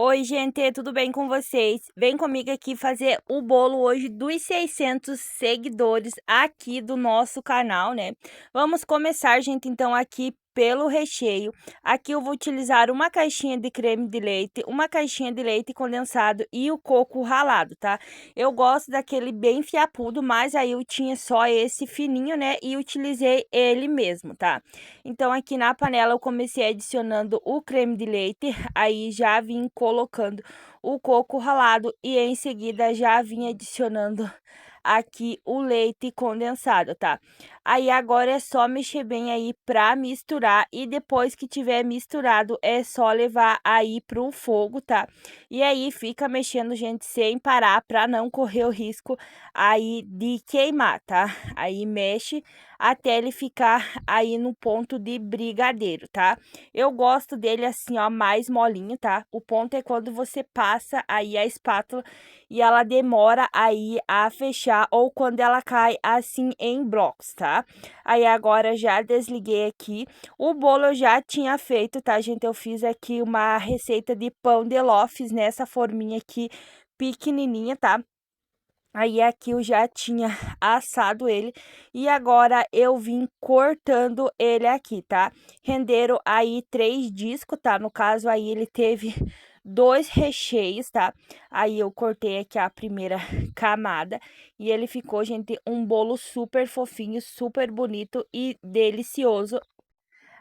Oi, gente, tudo bem com vocês? Vem comigo aqui fazer o bolo hoje dos 600 seguidores aqui do nosso canal, né? Vamos começar, gente, então aqui pelo recheio. Aqui eu vou utilizar uma caixinha de creme de leite, uma caixinha de leite condensado e o coco ralado, tá? Eu gosto daquele bem fiapudo, mas aí eu tinha só esse fininho, né? E utilizei ele mesmo, tá? Então, aqui na panela eu comecei adicionando o creme de leite, aí já vim colocando o coco ralado e em seguida já vim adicionando aqui o leite condensado, tá? Aí agora é só mexer bem aí pra misturar e depois que tiver misturado é só levar aí pro fogo, tá? E aí fica mexendo, gente, sem parar pra não correr o risco aí de queimar, tá? Aí mexe até ele ficar aí no ponto de brigadeiro, tá? Eu gosto dele assim, ó, mais molinho, tá? O ponto é quando você passa aí a espátula e ela demora aí a fechar ou quando ela cai assim em blocos, tá? Aí agora já desliguei aqui. O bolo eu já tinha feito, tá, gente? Eu fiz aqui uma receita de pão de ló, fiz nessa forminha aqui pequenininha, tá? Aí aqui eu já tinha assado ele e agora eu vim cortando ele aqui, tá? Renderam aí 3 discos, tá? No caso aí ele teve 2 recheios, tá? Aí eu cortei aqui a primeira camada e ele ficou, gente, um bolo super fofinho, super bonito e delicioso.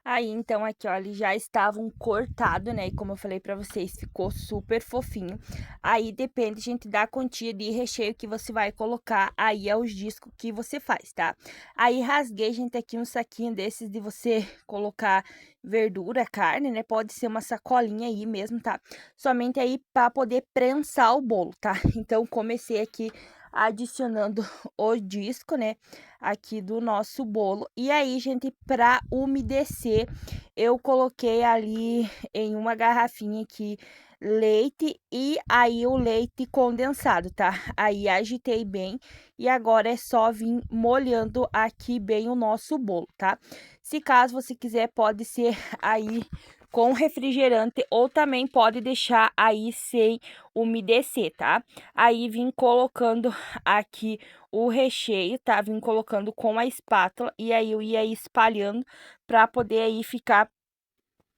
Aí, então, aqui, ó, eles já estavam cortados, né? E como eu falei pra vocês, ficou super fofinho. Aí depende, gente, da quantia de recheio que você vai colocar aí aos discos que você faz, tá? Aí rasguei, gente, aqui um saquinho desses de você colocar verdura, carne, né? Pode ser uma sacolinha aí mesmo, tá? Somente aí pra poder prensar o bolo, tá? Então, comecei aqui adicionando o disco, né? Aqui do nosso bolo. E aí, gente, para umedecer, eu coloquei ali em uma garrafinha aqui leite e aí o leite condensado, tá? Aí agitei bem e agora é só vir molhando aqui bem o nosso bolo, tá? Se caso você quiser, pode ser aí com refrigerante ou também pode deixar aí sem umedecer, tá? Aí vim colocando aqui o recheio, tá? Vim colocando com a espátula e aí eu ia espalhando para poder aí ficar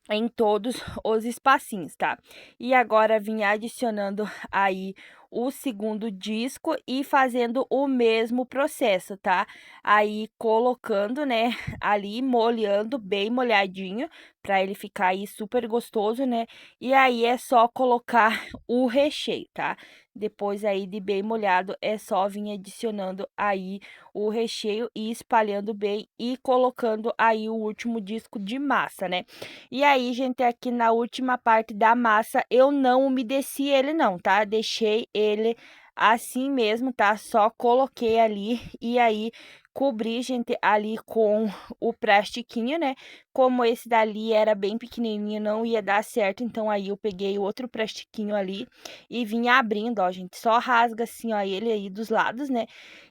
em todos os espacinhos, tá? E agora vim adicionando aí o segundo disco e fazendo o mesmo processo, tá? Aí colocando, né, ali molhando bem molhadinho para ele ficar aí super gostoso, né? E aí é só colocar o recheio, tá? Depois aí de bem molhado é só vir adicionando aí o recheio e espalhando bem e colocando aí o último disco de massa, né? E aí, gente, aqui na última parte da massa, eu não umedeci ele não, tá? Deixei ele assim mesmo, tá? Só coloquei ali e aí cobri, gente, ali com o plastiquinho, né? Como esse dali era bem pequenininho, não ia dar certo, então aí eu peguei outro plastiquinho ali e vim abrindo, ó, gente. Só rasga assim, ó, ele aí dos lados, né?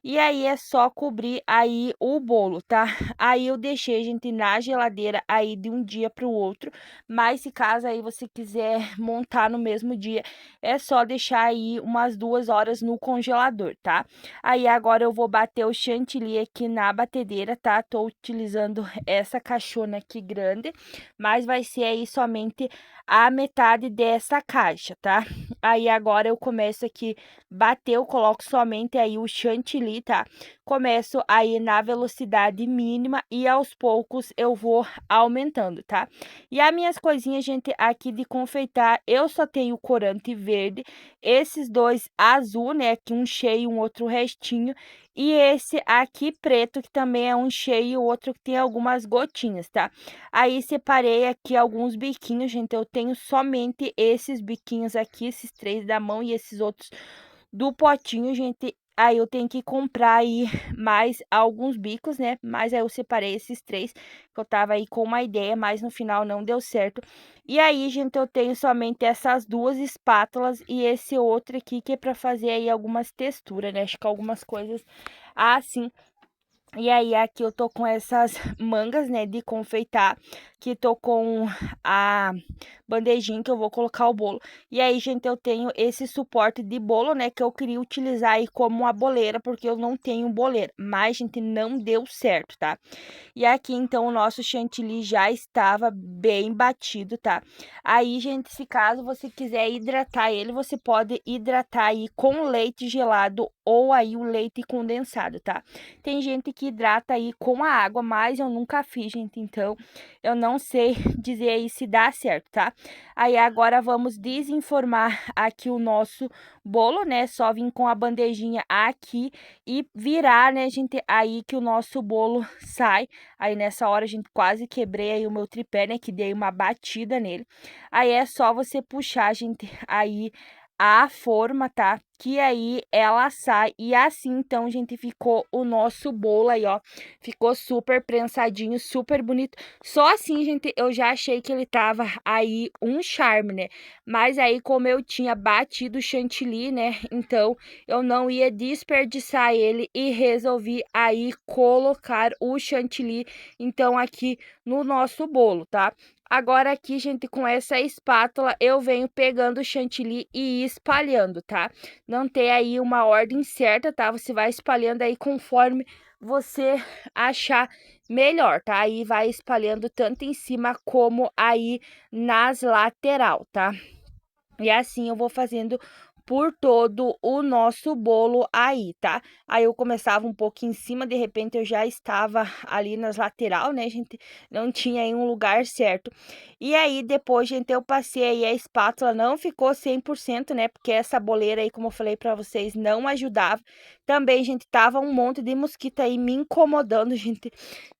E aí é só cobrir aí o bolo, tá? Aí eu deixei, gente, na geladeira aí de um dia para o outro, mas se caso aí você quiser montar no mesmo dia, é só deixar aí umas 2 horas no congelador, tá? Aí agora eu vou bater o chantilly aqui na batedeira, tá? Tô utilizando essa caixona aqui grande, mas vai ser aí somente a metade dessa caixa, tá? Aí agora eu começo aqui bater, eu coloco somente aí o chantilly, tá? Começo aí na velocidade mínima e aos poucos eu vou aumentando, tá? E as minhas coisinhas, gente, aqui de confeitar, eu só tenho corante verde, esses dois azul, né? Aqui um cheio, um outro restinho, e esse aqui preto, que também é um cheio e o outro que tem algumas gotinhas, tá? Aí separei aqui alguns biquinhos, gente, eu tenho somente esses biquinhos aqui, esses 3 da mão e esses outros do potinho, gente. Aí eu tenho que comprar aí mais alguns bicos, né? Mas aí eu separei esses 3, que eu tava aí com uma ideia, mas no final não deu certo. E aí, gente, eu tenho somente essas 2 espátulas e esse outro aqui que é pra fazer aí algumas texturas, né? Acho que algumas coisas assim E aí, aqui eu tô com essas mangas, né, de confeitar, que tô com a bandejinha que eu vou colocar o bolo. E aí, gente, eu tenho esse suporte de bolo, né, que eu queria utilizar aí como uma boleira, porque eu não tenho boleira. Mas, gente, não deu certo, tá? E aqui, então, o nosso chantilly já estava bem batido, tá? Aí, gente, se caso você quiser hidratar ele, você pode hidratar aí com leite gelado ou aí o leite condensado, tá? Tem gente que hidrata aí com a água, mas eu nunca fiz, gente, então eu não sei dizer aí se dá certo, tá? Aí agora vamos desenformar aqui o nosso bolo, né? Só vir com a bandejinha aqui e virar, né, gente, aí que o nosso bolo sai. Aí nessa hora a gente quase quebrei aí o meu tripé, né, que dei uma batida nele. Aí é só você puxar, gente, aí a forma, tá? Que aí ela sai e assim então, gente, ficou o nosso bolo aí, ó. Ficou super prensadinho, super bonito. Só assim, gente, eu já achei que ele tava aí um charme, né? Mas aí como eu tinha batido o chantilly, né? Então eu não ia desperdiçar ele e resolvi aí colocar o chantilly então aqui no nosso bolo, tá? Agora aqui, gente, com essa espátula eu venho pegando o chantilly e espalhando, tá? Não tem aí uma ordem certa, tá? Você vai espalhando aí conforme você achar melhor, tá? Aí vai espalhando tanto em cima como aí nas lateral, tá? E assim eu vou fazendo por todo o nosso bolo aí, tá? Aí eu começava um pouco em cima, de repente eu já estava ali nas lateral, né, gente? Não tinha aí um lugar certo. E aí depois, gente, eu passei aí a espátula, não ficou 100%, né? Porque essa boleira aí, como eu falei pra vocês, não ajudava. Também, gente, tava um monte de mosquito aí me incomodando, gente.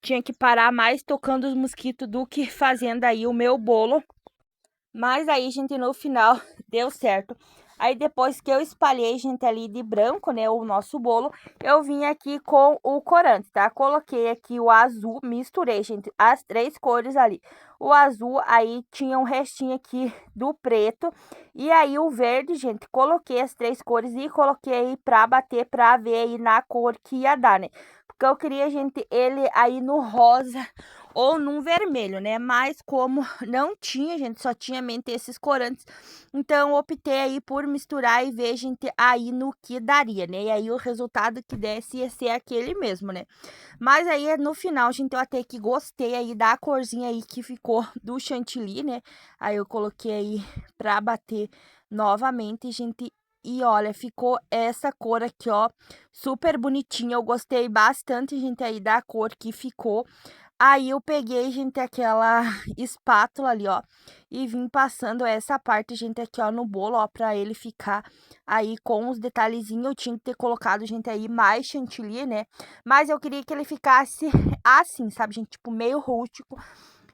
Tinha que parar mais tocando os mosquitos do que fazendo aí o meu bolo. Mas aí, gente, no final deu certo. Aí depois que eu espalhei, gente, ali de branco, né, o nosso bolo, eu vim aqui com o corante, tá? Coloquei aqui o azul, misturei, gente, as três cores ali. O azul, aí tinha um restinho aqui do preto. E aí o verde, gente, coloquei as três cores e coloquei aí pra bater, pra ver aí na cor que ia dar, né? Porque eu queria, gente, ele aí no rosa ou num vermelho, né? Mas como não tinha, gente, só tinha mente esses corantes, então eu optei aí por misturar e ver, gente, aí no que daria, né? E aí o resultado que desse ia ser aquele mesmo, né? Mas aí no final, gente, eu até que gostei aí da corzinha aí que ficou do chantilly, né? Aí eu coloquei aí pra bater novamente, gente. E olha, ficou essa cor aqui, ó, super bonitinha. Eu gostei bastante, gente, aí da cor que ficou. Aí eu peguei, gente, aquela espátula ali, ó, e vim passando essa parte, gente, aqui, ó, no bolo, ó, pra ele ficar aí com os detalhezinhos. Eu tinha que ter colocado, gente, aí mais chantilly, né? Mas eu queria que ele ficasse assim, sabe, gente? Tipo, meio rústico.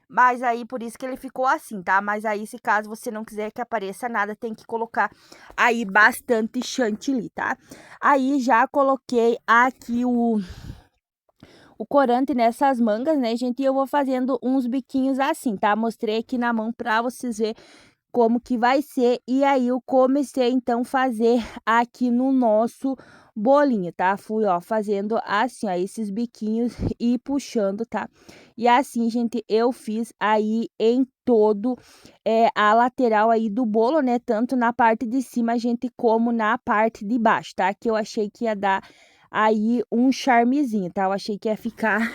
Mas aí, por isso que ele ficou assim, tá? Mas aí, se caso você não quiser que apareça nada, tem que colocar aí bastante chantilly, tá? Aí, já coloquei aqui o corante nessas mangas, né, gente? E eu vou fazendo uns biquinhos assim, tá? Mostrei aqui na mão pra vocês verem como que vai ser. E aí eu comecei então fazer aqui no nosso bolinho, tá? Fui, ó, fazendo assim, ó, esses biquinhos e puxando, tá? E assim, gente, eu fiz aí em todo a lateral aí do bolo, né? Tanto na parte de cima, gente, como na parte de baixo, tá? Que eu achei que ia dar aí um charmezinho, tá? Eu achei que ia ficar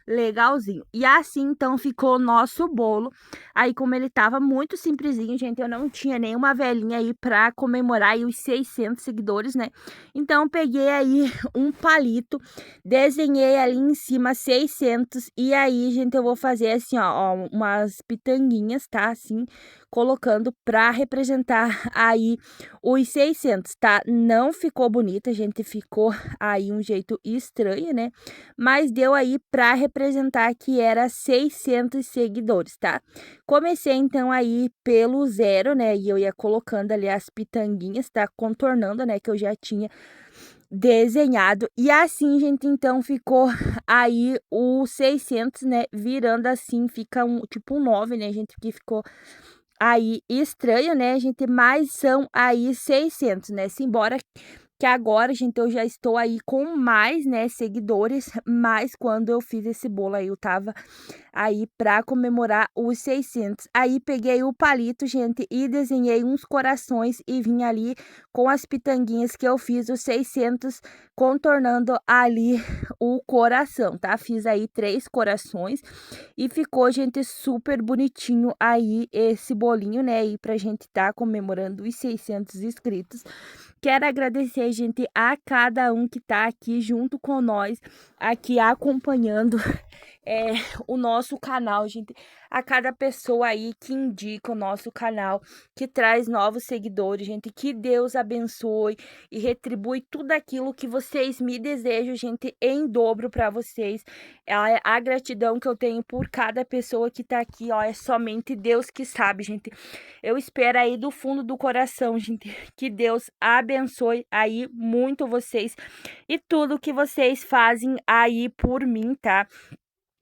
legalzinho. E assim, então, ficou o nosso bolo. Aí, como ele tava muito simplesinho, gente, eu não tinha nenhuma velhinha aí pra comemorar aí os 600 seguidores, né? Então, peguei aí um palito, desenhei ali em cima 600. E aí, gente, eu vou fazer assim, ó, umas pitanguinhas, tá? Assim, colocando pra representar aí os 600, tá? Não ficou bonita, gente, ficou aí um jeito estranho, né? Mas deu aí pra representar que era 600 seguidores, tá? Comecei então aí pelo zero, né? E eu ia colocando ali as pitanguinhas, tá? Contornando, né? Que eu já tinha desenhado. E assim, gente, então ficou aí o 600, né? Virando assim, fica um tipo um 9, né, gente? Que ficou aí estranho, né, gente? Mas são aí 600, né? Simbora que agora, gente, eu já estou aí com mais, né, seguidores, mas quando eu fiz esse bolo aí, eu tava aí para comemorar os 600. Aí peguei o palito, gente, e desenhei uns corações e vim ali com as pitanguinhas que eu fiz os 600, contornando ali o coração, tá? Fiz aí 3 corações e ficou, gente, super bonitinho aí esse bolinho, né, aí pra gente tá comemorando os 600 inscritos. Quero agradecer, gente, a cada um que tá aqui junto com nós, aqui acompanhando é, o nosso canal, gente. A cada pessoa aí que indica o nosso canal, que traz novos seguidores, gente. Que Deus abençoe e retribui tudo aquilo que vocês me desejam, gente, em dobro para vocês. A gratidão que eu tenho por cada pessoa que tá aqui, ó, é somente Deus que sabe, gente. Eu espero aí do fundo do coração, gente, que Deus abençoe aí muito vocês e tudo que vocês fazem aí por mim, tá?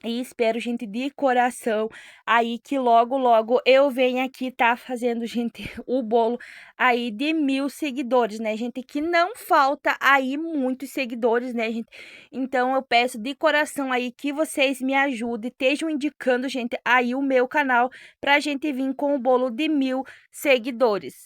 E espero, gente, de coração aí que logo, logo eu venha aqui tá fazendo, gente, o bolo aí de 1000 seguidores, né, gente? Que não falta aí muitos seguidores, né, gente? Então eu peço de coração aí que vocês me ajudem, estejam indicando, gente, aí o meu canal pra gente vir com o bolo de 1000 seguidores.